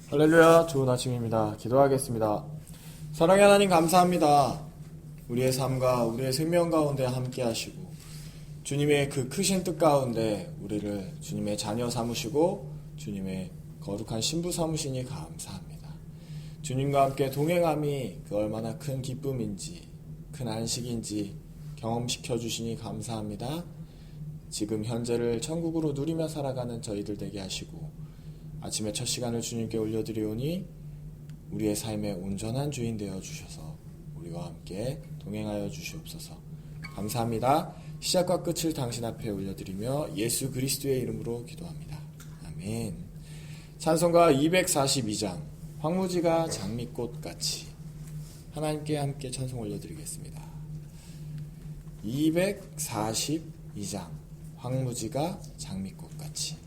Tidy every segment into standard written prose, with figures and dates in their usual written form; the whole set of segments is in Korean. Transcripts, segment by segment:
할렐루야, 좋은 아침입니다. 기도하겠습니다. 사랑의 하나님 감사합니다. 우리의 삶과 우리의 생명 가운데 함께 하시고 주님의 그 크신 뜻 가운데 우리를 주님의 자녀 삼으시고 주님의 거룩한 신부 삼으시니 감사합니다. 주님과 함께 동행함이 그 얼마나 큰 기쁨인지 큰 안식인지 경험시켜 주시니 감사합니다. 지금 현재를 천국으로 누리며 살아가는 저희들 되게 하시고 아침의 첫 시간을 주님께 올려드리오니 우리의 삶의 온전한 주인 되어 주셔서 우리와 함께 동행하여 주시옵소서. 감사합니다. 시작과 끝을 당신 앞에 올려드리며 예수 그리스도의 이름으로 기도합니다. 아멘. 찬송가 242장 황무지가 장미꽃같이 하나님께 함께 찬송 올려드리겠습니다. 242장 황무지가 장미꽃같이.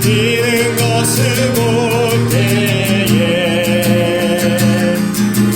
피는 것을 볼 때에 그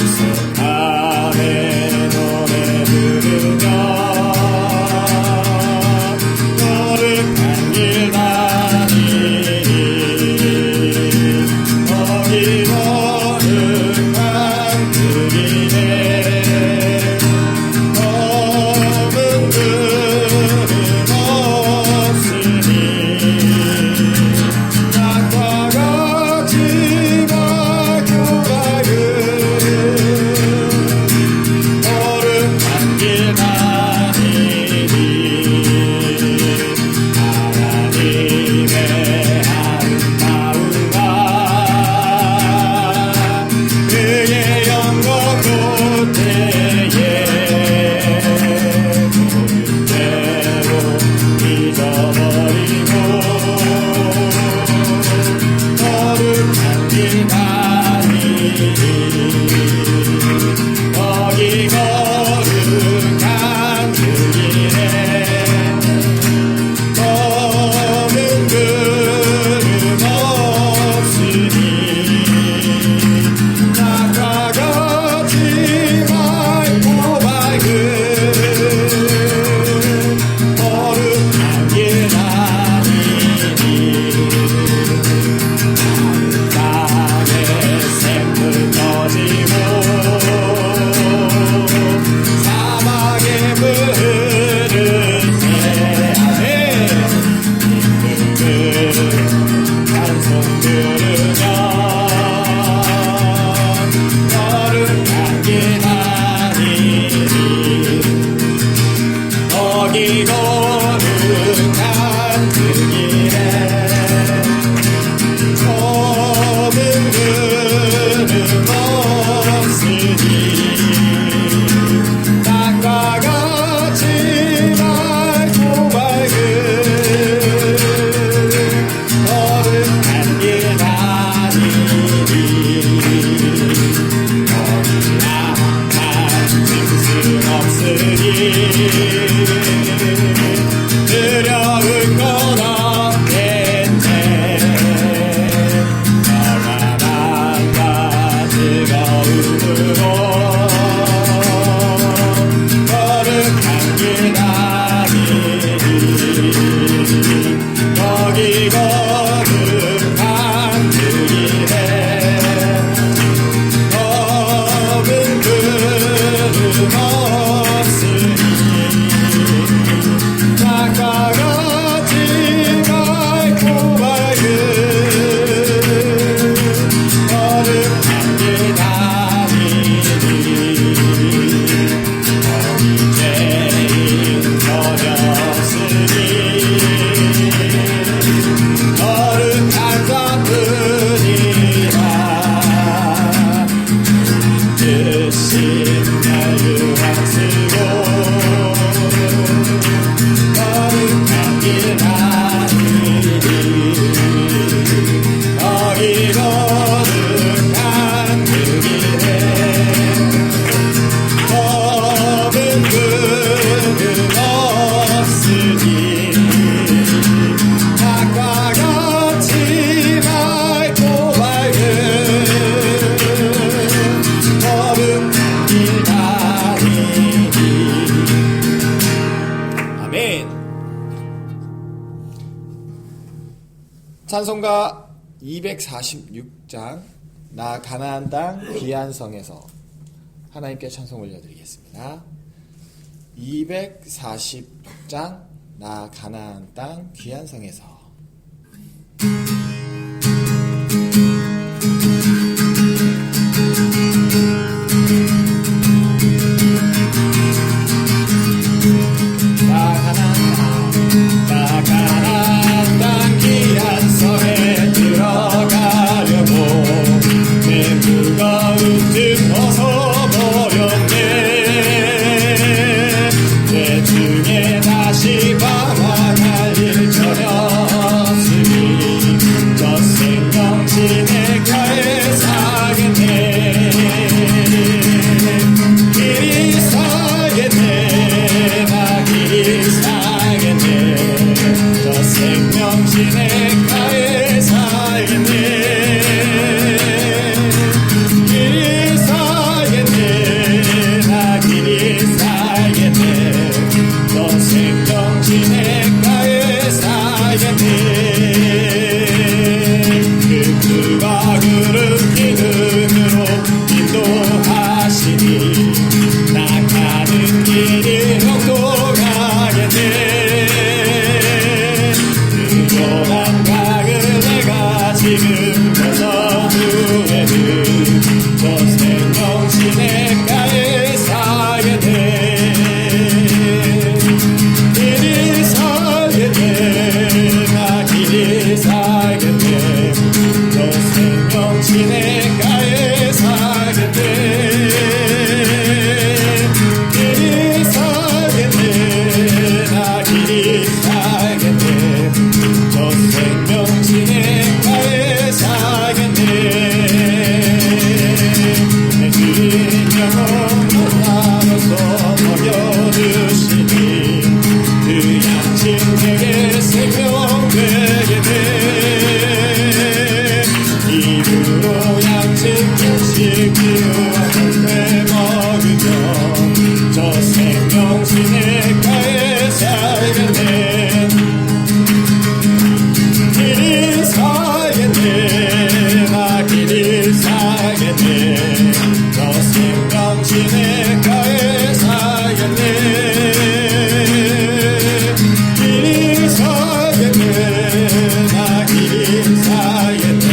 찬송가 246장 나 가나안 땅 귀한 성에서 하나님께 찬송 올려드리겠습니다. 246장 나 가나안 땅 귀한 성에서 나 가나안 땅 귀한 성에 들어가려고 내 무거운 짐 벗어버렸네. 내 중에 다시 방황할 일 전혀 없으니 저 생명신의 가에 사겠네. 길이 사겠네. 나 길이 사겠네. 저 생명신의 가에 살겠네. 길이 살겠네. 나 길이 살겠네. 저 생명신의 가에 살겠네. 그 그가 그릇 기능으로 인도하시니 나 가는 길이 형통하겠네. 그러한 각을 내가 지금 벗어두에는 저 생명신의 가에 살겠네. 길이 살겠네. 나 길이 살겠네. 저 생명신의 가에 살겠네. 길이 살겠네. 나 길이 살겠네. 저 생명신의 가에 살겠네. 내 주인 영혼을 나눠서 먹여주시니 그 양심 내게 생명 되게 돼. 입으로 양심 음식 기우와 배 먹으며 저 생명신의 가에 살겠네. 길이 살겠네. 나 길이 살겠네. 저 생명신의 가에 살겠네. 길이 살겠네. 나 길이 살겠네.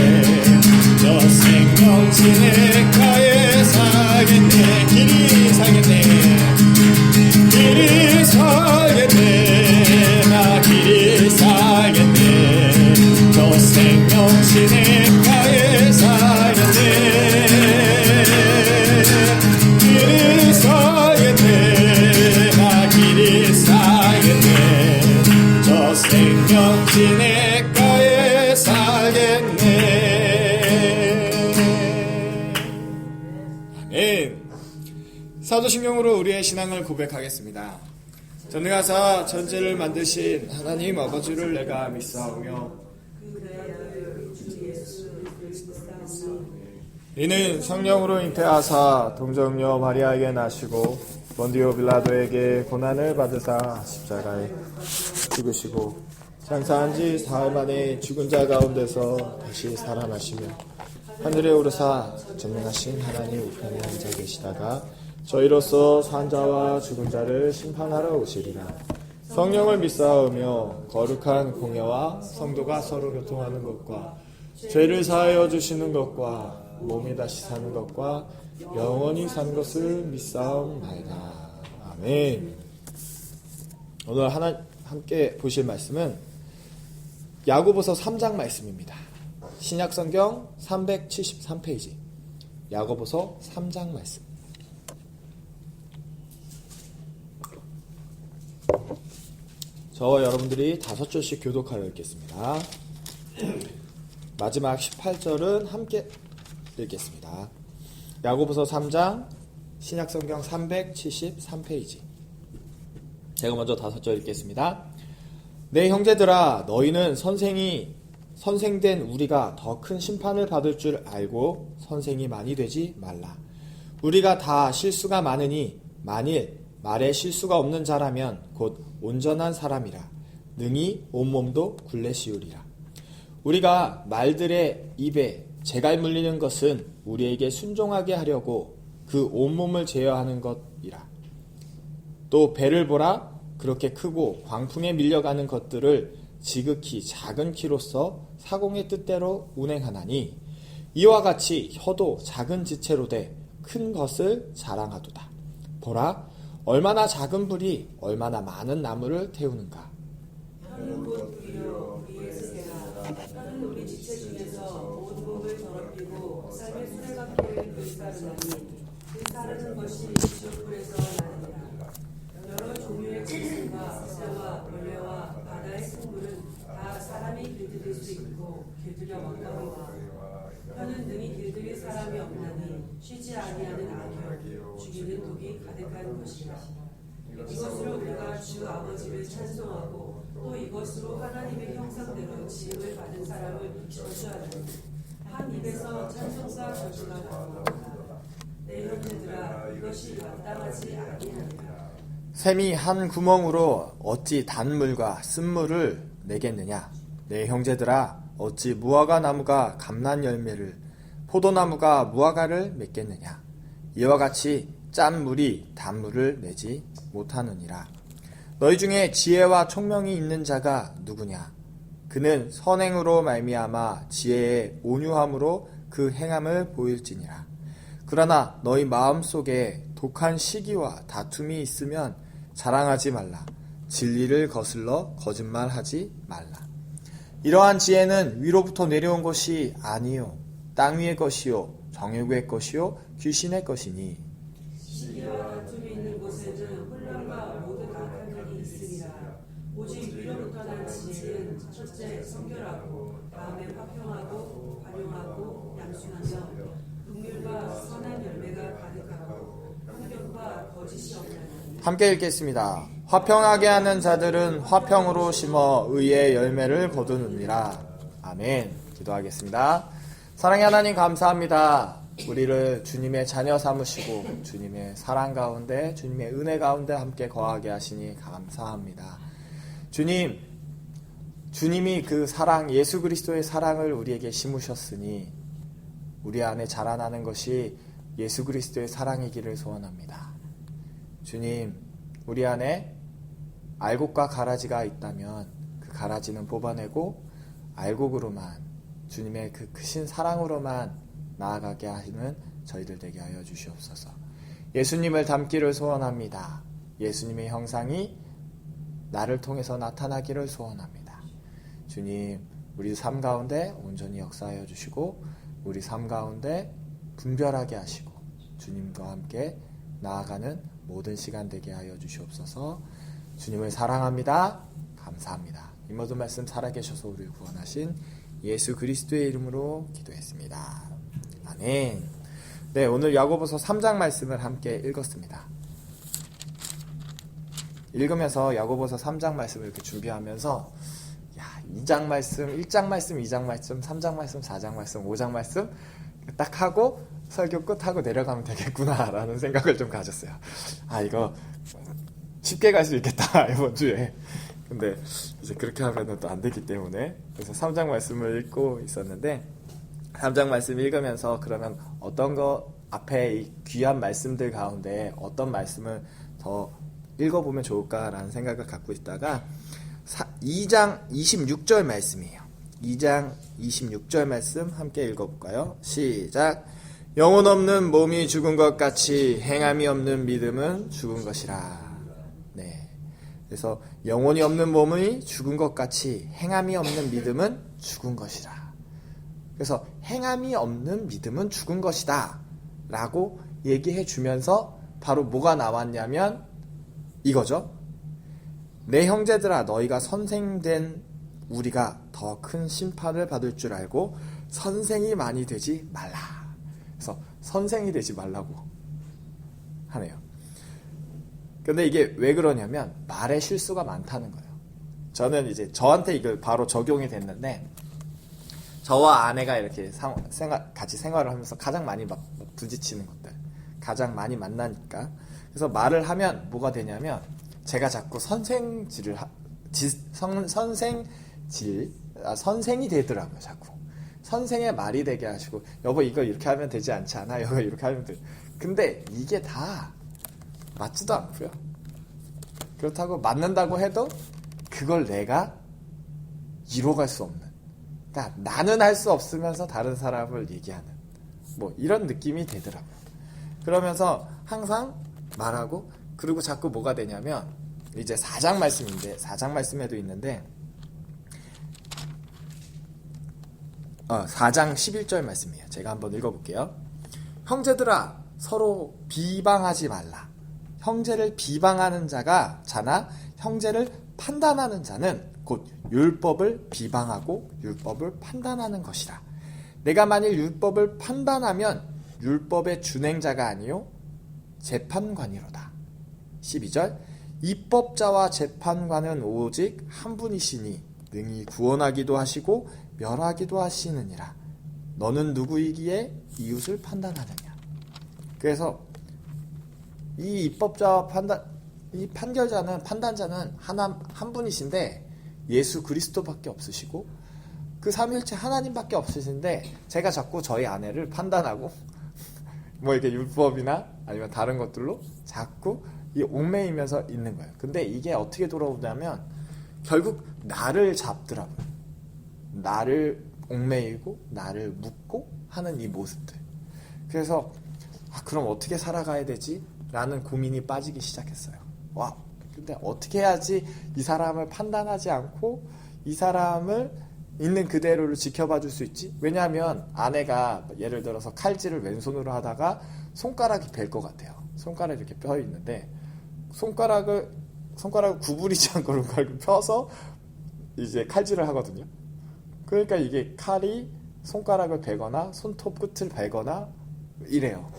저 생명신의 가에 살겠네. 길이 살겠네. 길이 살겠네. 나 길이 살겠네. 저 생명신의 가에 살겠네. 길이 살겠네. 나 길이 살겠네. 저 생명신의 가에 살겠네. 아멘. 사도신경으로 우리의 신앙을 고백하겠습니다. 전능하사 천지를 만드신 하나님 아버지를 내가 믿사오며 이는 성령으로 잉태하사 동정녀 마리아에게 나시고 본디오 빌라도에게 고난을 받으사 십자가에 죽으시고 장사한 지 사흘 만에 죽은 자 가운데서 다시 살아나시며 하늘에 오르사 전능하신 하나님 우편에 앉아 계시다가 저희로서 산 자와 죽은 자를 심판하러 오시리라. 성령을 믿사오며 거룩한 공예와 성도가 서로 교통하는 것과 죄를 사하여 주시는 것과 몸이 다시 사는 것과 영원히 사는 것을 믿사옵나이다. 아멘. 오늘 함께 보실 말씀은 야고보서 3장 말씀입니다. 신약성경 373페이지 야고보서 3장 말씀. 저와 여러분들이 5절씩 교독하여 읽겠습니다. 마지막 18절은 함께 읽겠습니다. 야고보서 3장 신약성경 373페이지. 제가 먼저 5절 읽겠습니다. 내 형제들아 너희는 선생된 우리가 더 큰 심판을 받을 줄 알고 선생이 많이 되지 말라. 우리가 다 실수가 많으니 만일 말에 실수가 없는 자라면 곧 온전한 사람이라 능히 온몸도 굴레 씌우리라. 우리가 말들의 입에 재갈 물리는 것은 우리에게 순종하게 하려고 그 온몸을 제어하는 것이라. 또 배를 보라. 그렇게 크고 광풍에 밀려가는 것들을 지극히 작은 키로서 사공의 뜻대로 운행하나니 이와 같이 혀도 작은 지체로 돼 큰 것을 자랑하도다. 보라, 얼마나 작은 불이 얼마나 많은 나무를 태우는가. 혀는 곧 불이요 우리의 세계라. 혀는 우리 지체 중에서 온 몸을 더럽히고 삶의 수레바퀴를 불사르나니 그 사르는 것이 지옥불에서 나느니라. 여러 종류의 짐승과 새와 벌레와 바다의 생물은 다 사람이 길들일 수 있고 길들여 먹거니와 혀는 능히 길들일 사람이 없나니 쉬지 아니하는 악이요 죽이는 독이 가득한 것이라. 이것으로 우리가 주 아버지를 찬송하고 또 이것으로 하나님의 형상대로 지음을 받은 사람을 저주하나니 한 입에서 찬송과 저주가 나오나이다. 내 형제들아 이것이 마땅하지 아니하니라. 샘이 한 구멍으로 어찌 단물과 쓴물을 내겠느냐. 내 형제들아 어찌 무화과 나무가 감난 열매를 포도나무가 무화과를 맺겠느냐. 이와 같이 짠 물이 단물을 내지 못하느니라. 너희 중에 지혜와 총명이 있는 자가 누구냐. 그는 선행으로 말미암아 지혜의 온유함으로 그 행함을 보일지니라. 그러나 너희 마음속에 독한 시기와 다툼이 있으면 자랑하지 말라. 진리를 거슬러 거짓말하지 말라. 이러한 지혜는 위로부터 내려온 것이 아니요 땅 위의 것이요 정욕의 것이요 귀신의 것이니 시기와 다툼이 있는 곳에는 혼란과 모든 악한 일이 있으리라. 오직 위로부터 난 지혜는 첫째 성결하고 다음에 화평하고 관용하고 양순하며 긍휼과 선한 열매가 가득하고 편견과 거짓이 없나니. 함께 읽겠습니다. 화평하게 하는 자들은 화평으로 심어 의의 열매를 거두느니라. 아멘. 기도하겠습니다. 사랑의 하나님 감사합니다. 우리를 주님의 자녀 삼으시고 주님의 사랑 가운데 주님의 은혜 가운데 함께 거하게 하시니 감사합니다. 주님이 그 사랑 예수 그리스도의 사랑을 우리에게 심으셨으니 우리 안에 자라나는 것이 예수 그리스도의 사랑이기를 소원합니다. 주님, 우리 안에 알곡과 가라지가 있다면 그 가라지는 뽑아내고 알곡으로만 주님의 그 크신 사랑으로만 나아가게 하시는 저희들 되게 하여 주시옵소서. 예수님을 닮기를 소원합니다. 예수님의 형상이 나를 통해서 나타나기를 소원합니다. 주님, 우리 삶 가운데 온전히 역사하여 주시고 우리 삶 가운데 분별하게 하시고 주님과 함께 나아가는 모든 시간 되게 하여 주시옵소서. 주님을 사랑합니다. 감사합니다. 이 모든 말씀 살아계셔서 우리를 구원하신 예수 그리스도의 이름으로 기도했습니다. 아멘. 네, 오늘 야고보서 3장 말씀을 함께 읽었습니다. 읽으면서 야고보서 3장 말씀을 이렇게 준비하면서 2장 말씀, 1장 말씀, 2장 말씀, 3장 말씀, 4장 말씀, 5장 말씀 딱 하고 설교 끝하고 내려가면 되겠구나라는 생각을 좀 가졌어요. 이거 쉽게 갈 수 있겠다 이번 주에. 근데 이제 그렇게 하면 또 안 되기 때문에 그래서 3장 말씀을 읽고 있었는데 3장 말씀 읽으면서 그러면 어떤 거 앞에 이 귀한 말씀들 가운데 어떤 말씀을 더 읽어보면 좋을까라는 생각을 갖고 있다가 2장 26절 말씀이에요. 2장 26절 말씀 함께 읽어볼까요? 시작. 영혼 없는 몸이 죽은 것 같이 행함이 없는 믿음은 죽은 것이라. 네. 그래서 영혼이 없는 몸이 죽은 것 같이 행함이 없는 믿음은 죽은 것이라. 그래서 행함이 없는 믿음은 죽은 것이다 라고 얘기해 주면서 바로 뭐가 나왔냐면 이거죠. 내 형제들아 너희가 선생된 우리가 더 큰 심판을 받을 줄 알고 선생이 많이 되지 말라. 그래서 선생이 되지 말라고 하네요. 근데 이게 왜 그러냐면 말에 실수가 많다는 거예요. 저는 이제 저한테 이걸 바로 적용이 됐는데 저와 아내가 이렇게 같이 생활을 하면서 가장 많이 부딪히는 것들, 가장 많이 만나니까. 그래서 말을 하면 뭐가 되냐면 제가 자꾸 선생질을 선생이 되더라고요. 자꾸 선생의 말이 되게 하시고, 여보 이거 이렇게 하면 되지 않지 않아? 여보 이렇게 하면 돼. 근데 이게 다 맞지도 않고요. 그렇다고 맞는다고 해도 그걸 내가 이뤄갈 수 없는, 그러니까 나는 할 수 없으면서 다른 사람을 얘기하는 뭐 이런 느낌이 되더라고요. 그러면서 항상 말하고, 그리고 자꾸 뭐가 되냐면, 이제 4장 말씀인데, 4장 말씀에도 있는데 4장 11절 말씀이에요. 제가 한번 읽어볼게요. 형제들아 서로 비방하지 말라. 형제를 비방하는 자나 형제를 판단하는 자는 곧 율법을 비방하고 율법을 판단하는 것이라. 내가 만일 율법을 판단하면 율법의 준행자가 아니요 재판관이로다. 12절 입법자와 재판관은 오직 한 분이시니 능히 구원하기도 하시고 멸하기도 하시느니라. 너는 누구이기에 이웃을 판단하느냐. 그래서 이 입법자와 이 판단자는 한 분이신데 예수 그리스도밖에 없으시고 그 삼위일체 하나님밖에 없으신데, 제가 자꾸 저희 아내를 판단하고 뭐 이렇게 율법이나 아니면 다른 것들로 자꾸 이 얽매이면서 있는 거예요. 근데 이게 어떻게 돌아오냐면 결국 나를 잡더라고요. 나를 얽매이고 나를 묶고 하는 이 모습들. 그래서 그럼 어떻게 살아가야 되지? 라는 고민이 빠지기 시작했어요. 근데 어떻게 해야지 이 사람을 판단하지 않고 이 사람을 있는 그대로를 지켜봐 줄 수 있지? 왜냐하면 아내가 예를 들어서 칼질을 왼손으로 하다가 손가락이 벨 것 같아요. 손가락이 이렇게 펴 있는데 손가락을 구부리지 않고 이렇게 펴서 이제 칼질을 하거든요. 그러니까 이게 칼이 손가락을 베거나 손톱 끝을 베거나 이래요.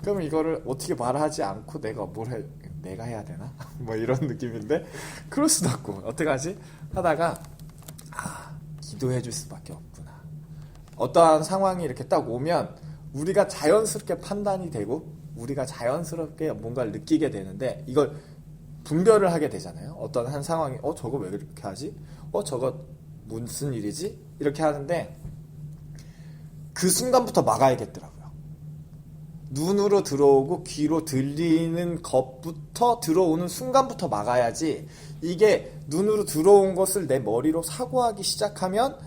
그러면 이거를 어떻게 말하지 않고 내가 해야 되나? 뭐 이런 느낌인데, 그럴 수도 없고 어떡하지? 하다가 기도해 줄 수밖에 없구나. 어떠한 상황이 이렇게 딱 오면 우리가 자연스럽게 판단이 되고 우리가 자연스럽게 뭔가를 느끼게 되는데, 이걸 분별을 하게 되잖아요. 어떤 한 상황이 저거 왜 이렇게 하지? 저거 무슨 일이지? 이렇게 하는데 그 순간부터 막아야겠더라고요. 눈으로 들어오고 귀로 들리는 것부터 들어오는 순간부터 막아야지, 이게 눈으로 들어온 것을 내 머리로 사고하기 시작하면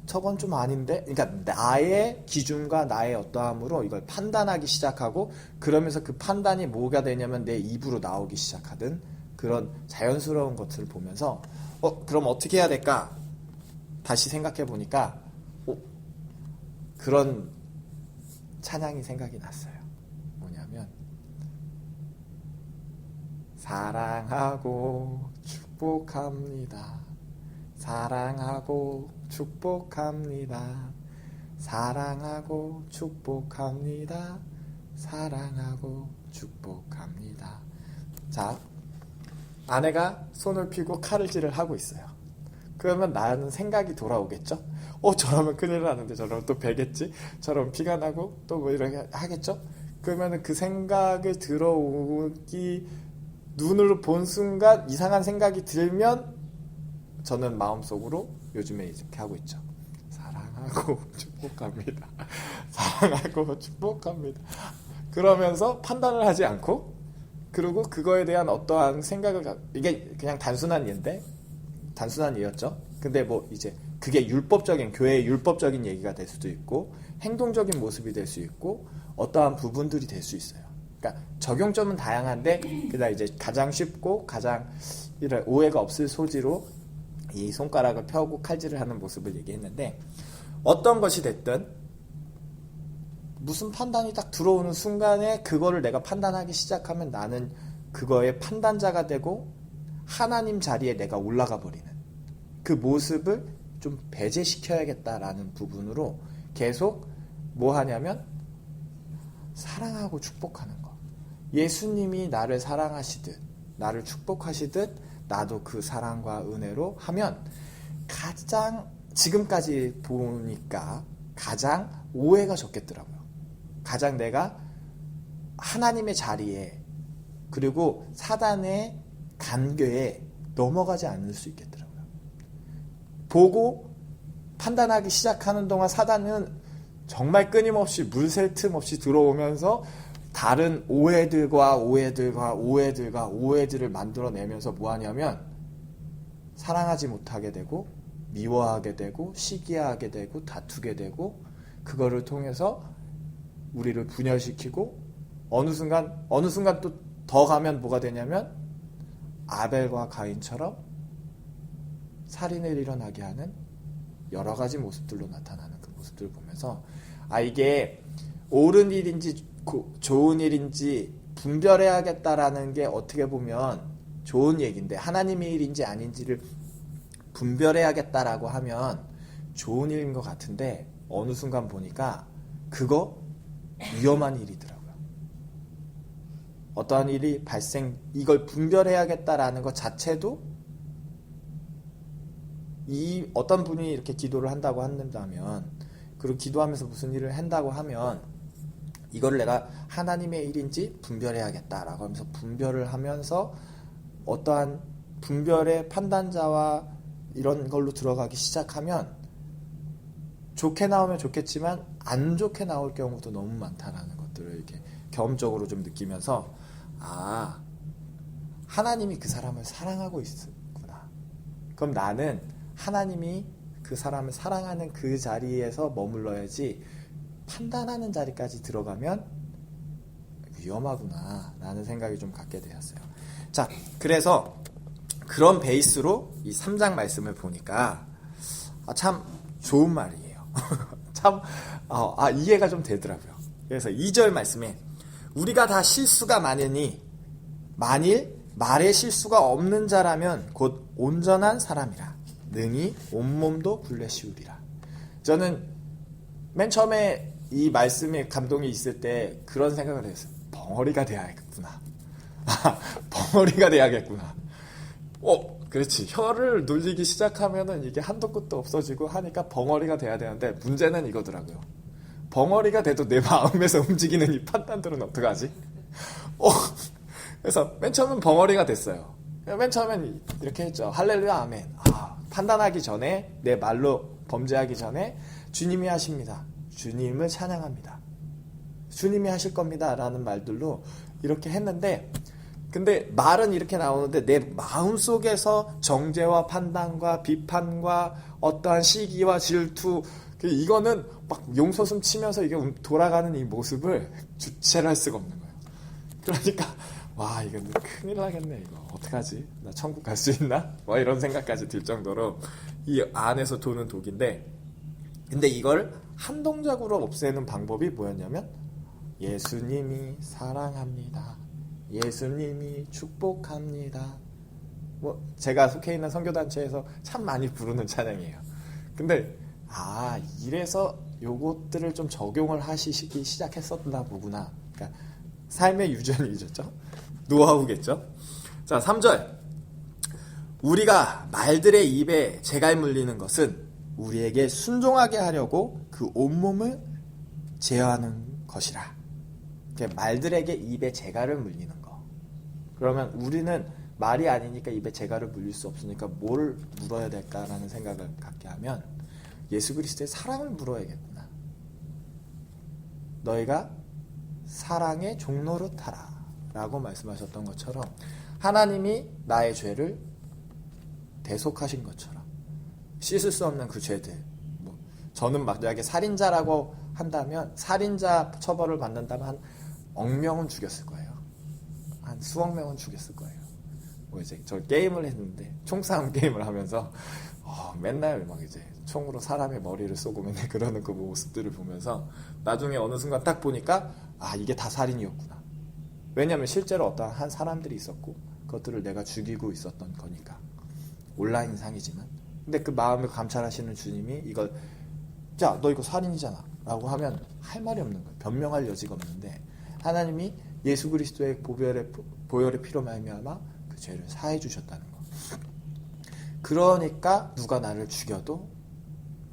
저건 좀 아닌데? 그러니까 나의 기준과 나의 어떠함으로 이걸 판단하기 시작하고, 그러면서 그 판단이 뭐가 되냐면 내 입으로 나오기 시작하든 그런 자연스러운 것을 보면서 그럼 어떻게 해야 될까? 다시 생각해 보니까 그런 찬양이 생각이 났어요. 뭐냐면 사랑하고 축복합니다. 사랑하고 축복합니다. 사랑하고 축복합니다. 사랑하고 축복합니다. 자, 아내가 손을 펴고 칼질을 하고 있어요. 그러면 나는 생각이 돌아오겠죠? 저러면 큰일 나는데 저러면 또 베겠지? 저러면 피가 나고 또 뭐 이렇게 하겠죠? 그러면 그 생각을 들어오기, 눈으로 본 순간 이상한 생각이 들면 저는 마음속으로 요즘에 이렇게 하고 있죠. 사랑하고 축복합니다. 사랑하고 축복합니다. 그러면서 판단을 하지 않고, 그리고 그거에 대한 어떠한 생각을, 이게 그냥 단순한 예였죠. 근데 뭐 이제 그게 교회의 율법적인 얘기가 될 수도 있고 행동적인 모습이 될 수 있고 어떠한 부분들이 될 수 있어요. 그러니까 적용점은 다양한데, 그다음 이제 가장 쉽고 가장 오해가 없을 소지로 이 손가락을 펴고 칼질을 하는 모습을 얘기했는데, 어떤 것이 됐든 무슨 판단이 딱 들어오는 순간에 그거를 내가 판단하기 시작하면 나는 그거의 판단자가 되고 하나님 자리에 내가 올라가 버리는 그 모습을 좀 배제시켜야겠다라는 부분으로 계속 뭐 하냐면 사랑하고 축복하는 거. 예수님이 나를 사랑하시듯 나를 축복하시듯 나도 그 사랑과 은혜로 하면 가장 지금까지 보니까 가장 오해가 적겠더라고요. 가장 내가 하나님의 자리에 그리고 사단의 간궤에 넘어가지 않을 수 있겠더라고요. 보고 판단하기 시작하는 동안 사단은 정말 끊임없이 물샐 틈 없이 들어오면서 다른 오해들을 만들어내면서 뭐하냐면 사랑하지 못하게 되고 미워하게 되고 시기하게 되고 다투게 되고 그거를 통해서 우리를 분열시키고 어느 순간 또 더 가면 뭐가 되냐면 아벨과 가인처럼 살인을 일어나게 하는 여러 가지 모습들로 나타나는 그 모습들을 보면서 이게 옳은 일인지 좋은 일인지 분별해야겠다라는 게 어떻게 보면 좋은 얘기인데 하나님의 일인지 아닌지를 분별해야겠다라고 하면 좋은 일인 것 같은데 어느 순간 보니까 그거 위험한 일이더라고요. 어떠한 일이 이걸 분별해야겠다라는 것 자체도 어떤 분이 이렇게 기도를 한다고 한다면 그리고 기도하면서 무슨 일을 한다고 하면 이거를 내가 하나님의 일인지 분별해야겠다라고 하면서 분별을 하면서 어떠한 분별의 판단자와 이런 걸로 들어가기 시작하면 좋게 나오면 좋겠지만 안 좋게 나올 경우도 너무 많다라는 것들을 이렇게 경험적으로 좀 느끼면서 하나님이 그 사람을 사랑하고 있구나. 그럼 나는 하나님이 그 사람을 사랑하는 그 자리에서 머물러야지 판단하는 자리까지 들어가면 위험하구나 라는 생각이 좀 갖게 되었어요. 자, 그래서 그런 베이스로 이 3장 말씀을 보니까 참 좋은 말이에요. 참 이해가 좀 되더라고요. 그래서 2절 말씀에 우리가 다 실수가 많으니 만일 말에 실수가 없는 자라면 곧 온전한 사람이라 능히 온몸도 굴레시우리라. 저는 맨 처음에 이 말씀에 감동이 있을 때 그런 생각을 했어요. 벙어리가 돼야겠구나. 벙어리가 돼야겠구나. 그렇지. 혀를 눌리기 시작하면은 이게 한도 끝도 없어지고 하니까 벙어리가 돼야 되는데 문제는 이거더라고요. 벙어리가 돼도 내 마음에서 움직이는 이 판단들은 어떡하지? 그래서 맨 처음엔 벙어리가 됐어요. 맨 처음엔 이렇게 했죠. 할렐루야 아멘. 판단하기 전에 내 말로 범죄하기 전에 주님이 하십니다. 주님을 찬양합니다. 주님이 하실 겁니다. 라는 말들로 이렇게 했는데 근데 말은 이렇게 나오는데 내 마음속에서 정죄와 판단과 비판과 어떠한 시기와 질투 이거는 막 용솟음 치면서 이게 돌아가는 이 모습을 주체를 할 수가 없는 거예요. 그러니까 이거 큰일 나겠네. 이거 어떡하지? 나 천국 갈 수 있나? 이런 생각까지 들 정도로 이 안에서 도는 독인데 근데 이걸 한동적으로 없애는 방법이 뭐였냐면 예수님이 사랑합니다. 예수님이 축복합니다. 제가 속해 있는 선교단체에서 참 많이 부르는 찬양이에요. 근데 이래서 요것들을 좀 적용을 하시기 시작했었나 보구나. 그러니까 삶의 유전이죠. 노하우겠죠. 자, 3절. 우리가 말들의 입에 재갈 물리는 것은 우리에게 순종하게 하려고 그 온몸을 제어하는 것이라. 말들에게 입에 재갈을 물리는 거. 그러면 우리는 말이 아니니까 입에 재갈을 물릴 수 없으니까 뭘 물어야 될까라는 생각을 갖게 하면 예수 그리스도의 사랑을 물어야겠구나. 너희가 사랑의 종로로 타라 라고 말씀하셨던 것처럼 하나님이 나의 죄를 대속하신 것처럼 씻을 수 없는 그 죄들 저는 만약에 살인자라고 한다면 살인자 처벌을 받는다면 한 억명은 죽였을 거예요. 한 수억 명은 죽였을 거예요. 이제 저 게임을 했는데 총싸움 게임을 하면서 맨날 막 이제 총으로 사람의 머리를 쏘고 맨날 그러는 그 모습들을 보면서 나중에 어느 순간 딱 보니까 이게 다 살인이었구나. 왜냐하면 실제로 어떤 한 사람들이 있었고 그것들을 내가 죽이고 있었던 거니까 온라인상이지만 근데 그 마음을 감찰하시는 주님이 이걸 자, 너 이거 살인이잖아 라고 하면 할 말이 없는 거예요. 변명할 여지가 없는데 하나님이 예수 그리스도의 보혈의 피로 말미암아 그 죄를 사해 주셨다는 거. 그러니까 누가 나를 죽여도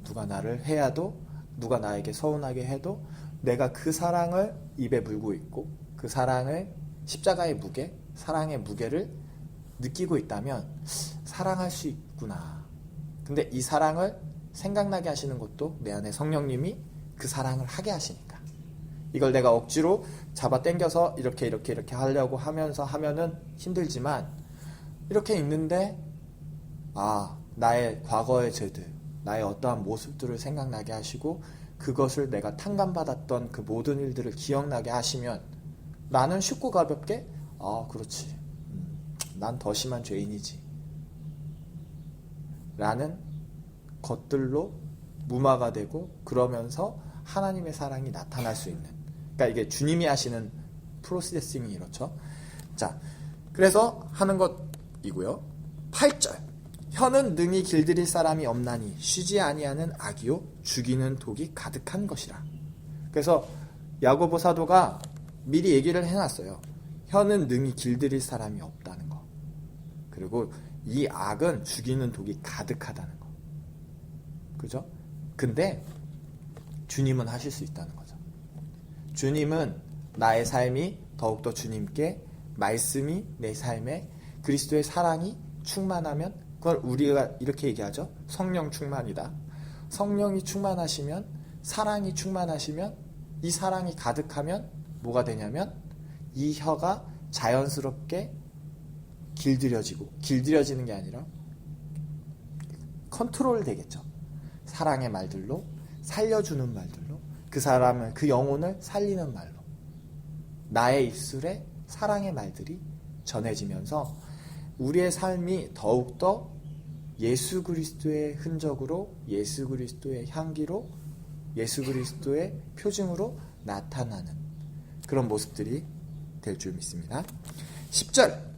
누가 나를 해야도 누가 나에게 서운하게 해도 내가 그 사랑을 입에 물고 있고 그 사랑을 십자가의 무게, 사랑의 무게를 느끼고 있다면 사랑할 수 있구나. 근데 이 사랑을 생각나게 하시는 것도 내 안에 성령님이 그 사랑을 하게 하시니까. 이걸 내가 억지로 잡아 당겨서 이렇게 하려고 하면은 힘들지만, 이렇게 있는데 나의 과거의 죄들, 나의 어떠한 모습들을 생각나게 하시고 그것을 내가 탕감받았던 그 모든 일들을 기억나게 하시면 나는 쉽고 가볍게 그렇지, 난 더 심한 죄인이지 라는 것들로 무마가 되고, 그러면서 하나님의 사랑이 나타날 수 있는, 그러니까 이게 주님이 하시는 프로세싱이 이렇죠. 자, 그래서 하는 것이고요. 8절, 혀는 능히 길들일 사람이 없나니 쉬지 아니하는 악이요 죽이는 독이 가득한 것이라. 그래서 야고보 사도가 미리 얘기를 해놨어요. 혀는 능히 길들일 사람이 없다는 거, 그리고 이 악은 죽이는 독이 가득하다는 거. 그죠? 근데 주님은 하실 수 있다는 거죠. 주님은 나의 삶이 더욱더 주님께, 말씀이 내 삶에 그리스도의 사랑이 충만하면, 그걸 우리가 이렇게 얘기하죠. 성령 충만이다. 성령이 충만하시면, 사랑이 충만하시면, 이 사랑이 가득하면 뭐가 되냐면 이 혀가 자연스럽게 길들여지는 게 아니라 컨트롤 되겠죠. 사랑의 말들로, 살려주는 말들로, 그 사람을, 그 영혼을 살리는 말로 나의 입술에 사랑의 말들이 전해지면서 우리의 삶이 더욱더 예수 그리스도의 흔적으로, 예수 그리스도의 향기로, 예수 그리스도의 표징으로 나타나는 그런 모습들이 될 줄 믿습니다. 10절,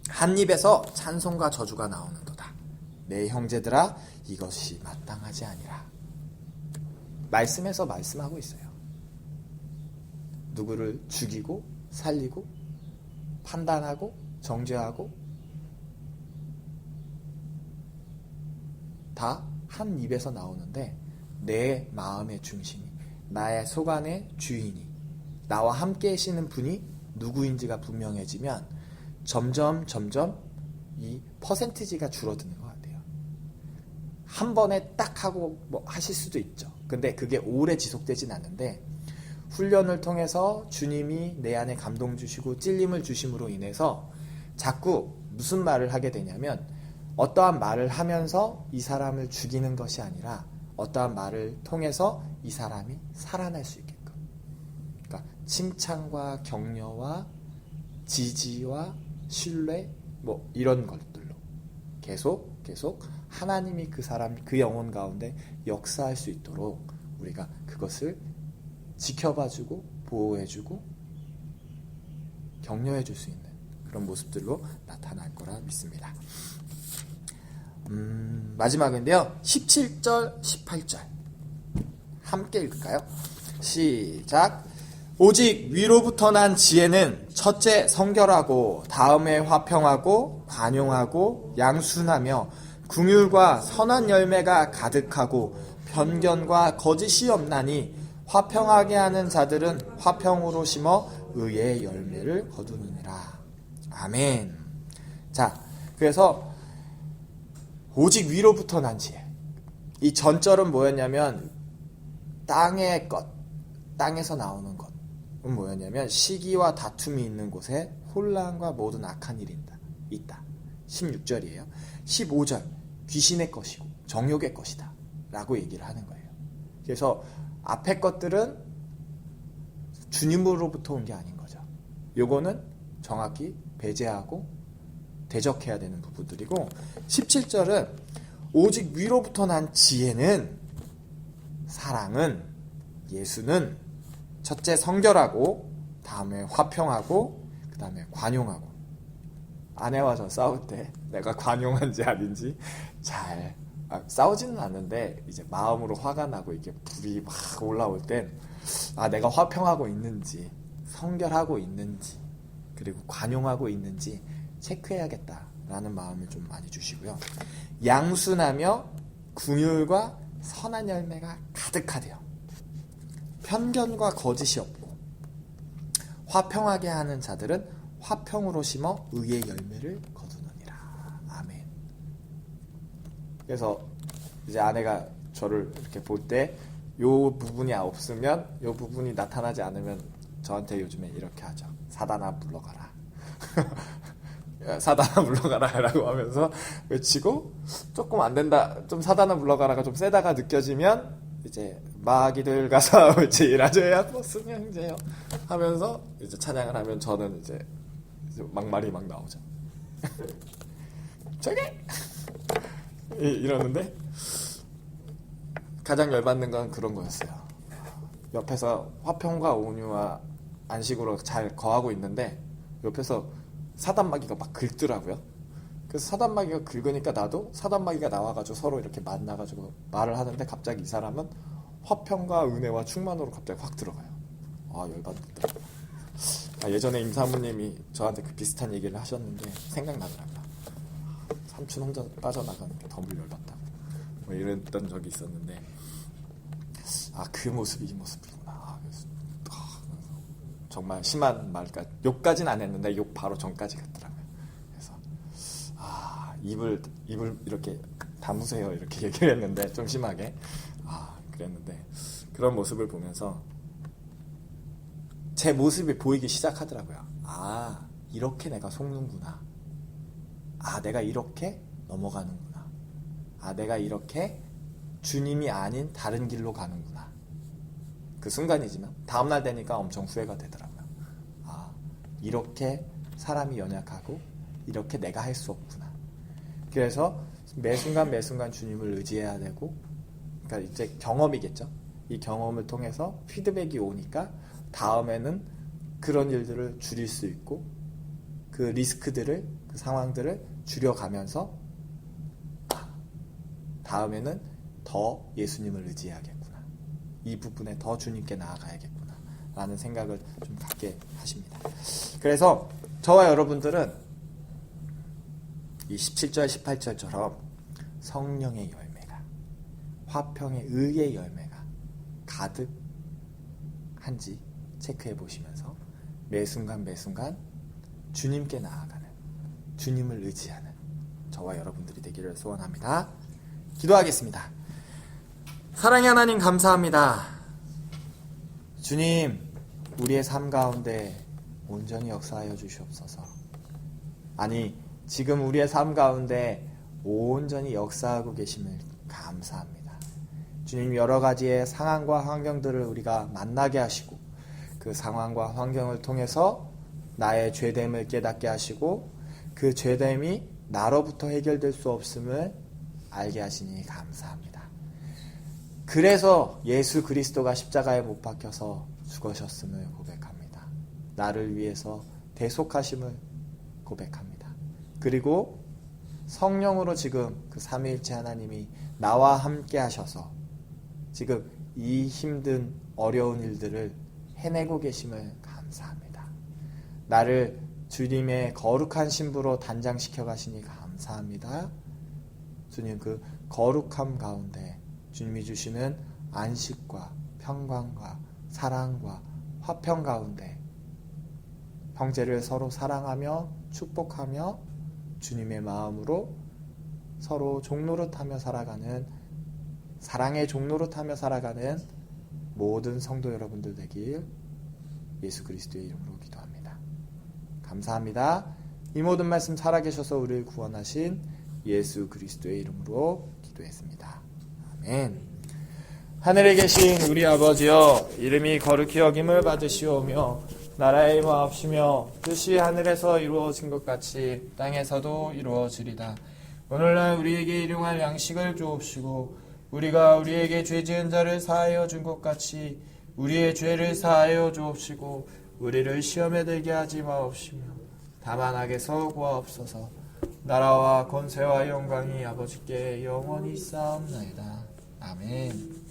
한 입에서 찬송과 저주가 나오는도다. 내 형제들아, 이것이 마땅하지 아니라. 말씀에서 말씀하고 있어요. 누구를 죽이고 살리고 판단하고 정죄하고 다 한 입에서 나오는데, 내 마음의 중심이, 나의 속안의 주인이, 나와 함께 계시는 분이 누구인지가 분명해지면 점점 이 퍼센티지가 줄어드는 것 같아요. 한 번에 딱 하고 하실 수도 있죠. 근데 그게 오래 지속되진 않는데, 훈련을 통해서 주님이 내 안에 감동 주시고 찔림을 주심으로 인해서 자꾸 무슨 말을 하게 되냐면, 어떠한 말을 하면서 이 사람을 죽이는 것이 아니라 어떠한 말을 통해서 이 사람이 살아날 수 있게끔, 그러니까 칭찬과 격려와 지지와 신뢰, 이런 것들로 계속 하나님이 그 사람, 그 영혼 가운데 역사할 수 있도록 우리가 그것을 지켜봐주고 보호해주고 격려해줄 수 있는 그런 모습들로 나타날 거라 믿습니다. 마지막인데요, 17절 18절 함께 읽을까요? 시작. 오직 위로부터 난 지혜는 첫째 성결하고, 다음에 화평하고 관용하고 양순하며 긍휼과 선한 열매가 가득하고 편견과 거짓이 없나니, 화평하게 하는 자들은 화평으로 심어 의의 열매를 거두느니라. 아멘. 자, 그래서 오직 위로부터 난 지혜, 이 전절은 뭐였냐면 땅의 것, 땅에서 나오는 것은 뭐였냐면 시기와 다툼이 있는 곳에 혼란과 모든 악한 일이 있다. 16절이에요. 15절, 귀신의 것이고 정욕의 것이다 라고 얘기를 하는 거예요. 그래서 앞에 것들은 주님으로부터 온 게 아닌 거죠. 요거는 정확히 배제하고 대적해야 되는 부분들이고, 17절은 오직 위로부터 난 지혜는, 사랑은, 예수는 첫째 성결하고, 다음에 화평하고, 그 다음에 관용하고. 아내와 저 싸울 때 내가 관용한지 아닌지 잘 싸우지는 않는데, 이제 마음으로 화가 나고 이게 불이 막 올라올 땐 내가 화평하고 있는지, 성결하고 있는지, 그리고 관용하고 있는지 체크해야겠다라는 마음을 좀 많이 주시고요. 양순하며 긍휼과 선한 열매가 가득하대요. 편견과 거짓이 없고, 화평하게 하는 자들은 화평으로 심어 의의 열매를 거두느니라. 아멘. 그래서 이제 아내가 저를 이렇게 볼 때 요 부분이 없으면, 요 부분이 나타나지 않으면 저한테 요즘에 이렇게 하죠. 사단아 물러가라. 사단아 물러가라 라고 하면서 외치고, 조금 안 된다, 좀 사단아 물러가라가 좀 세다가 느껴지면 이제 마귀들 가서 이제 일하줘야 버스며 형제요 하면서 이제 찬양을 하면 저는 이제 막말이 막 나오죠. 저게 이러는데 가장 열받는 건 그런 거였어요. 옆에서 화평과 온유와 안식으로 잘 거하고 있는데 옆에서 사단마귀가 막 긁더라고요. 그래서 사단마귀가 긁으니까 나도 사단마귀가 나와가지고 서로 이렇게 만나가지고 말을 하는데 갑자기 이 사람은 화평과 은혜와 충만으로 갑자기 확 들어가요. 아, 열받는다. 예전에 임사모님이 저한테 그 비슷한 얘기를 하셨는데 생각나더라고요. 삼촌 혼자 빠져나가는 게 너무 열받다고 뭐 이랬던 적이 있었는데, 그 모습이 이 모습이구나. 그래서 정말 심한 말까지, 욕까지는 안 했는데 욕 바로 전까지 갔더라고요. 그래서 입을 이렇게 다무세요 이렇게 얘기를 했는데 좀 심하게 그랬는데, 그런 모습을 보면서 제 모습이 보이기 시작하더라고요. 이렇게 내가 속는구나. 내가 이렇게 넘어가는구나. 내가 이렇게 주님이 아닌 다른 길로 가는구나. 그 순간이지만 다음날 되니까 엄청 후회가 되더라고요. 이렇게 사람이 연약하고 이렇게 내가 할 수 없구나. 그래서 매 순간 주님을 의지해야 되고, 그러니까 이제 경험이겠죠. 이 경험을 통해서 피드백이 오니까 다음에는 그런 일들을 줄일 수 있고, 그 리스크들을, 그 상황들을 줄여가면서 다음에는 더 예수님을 의지해야겠구나. 이 부분에 더 주님께 나아가야겠구나 라는 생각을 좀 갖게 하십니다. 그래서 저와 여러분들은 이 17절 18절처럼 성령의 열매가, 화평의 의의 열매가 가득한지 체크해 보시면서 매 순간 주님께 나아가는, 주님을 의지하는 저와 여러분들이 되기를 소원합니다. 기도하겠습니다. 사랑의 하나님 감사합니다. 주님, 우리의 삶 가운데 온전히 역사하여 주시옵소서. 지금 우리의 삶 가운데 온전히 역사하고 계심을 감사합니다. 주님, 여러 가지의 상황과 환경들을 우리가 만나게 하시고, 그 상황과 환경을 통해서 나의 죄됨을 깨닫게 하시고, 그 죄됨이 나로부터 해결될 수 없음을 알게 하시니 감사합니다. 그래서 예수 그리스도가 십자가에 못 박혀서 죽으셨음을 고백합니다. 나를 위해서 대속하심을 고백합니다. 그리고 성령으로 지금 그 삼위일체 하나님이 나와 함께 하셔서 지금 이 힘든 어려운 일들을 해내고 계심을 감사합니다. 나를 주님의 거룩한 신부로 단장시켜 가시니 감사합니다. 주님, 그 거룩함 가운데 주님이 주시는 안식과 평강과 사랑과 화평 가운데 형제를 서로 사랑하며 축복하며 주님의 마음으로 서로 종노릇하며 살아가는, 사랑의 종노릇하며 살아가는 모든 성도 여러분들 되길 예수 그리스도의 이름으로 기도합니다. 감사합니다. 이 모든 말씀 살아계셔서 우리를 구원하신 예수 그리스도의 이름으로 기도했습니다. 아멘. 하늘에 계신 우리 아버지여, 이름이 거룩히 여김을 받으시오며 나라의 마옵시며 뜻이 하늘에서 이루어진 것 같이 땅에서도 이루어지리다. 오늘날 우리에게 일용할 양식을 주옵시고 우리가 우리에게 죄 지은 자를 사하여 준 것 같이 우리의 죄를 사하여 주옵시고 우리를 시험에 들게 하지 마옵시며 다만 악에서 구하옵소서. 나라와 권세와 영광이 아버지께 영원히 있사옵나이다. 아멘.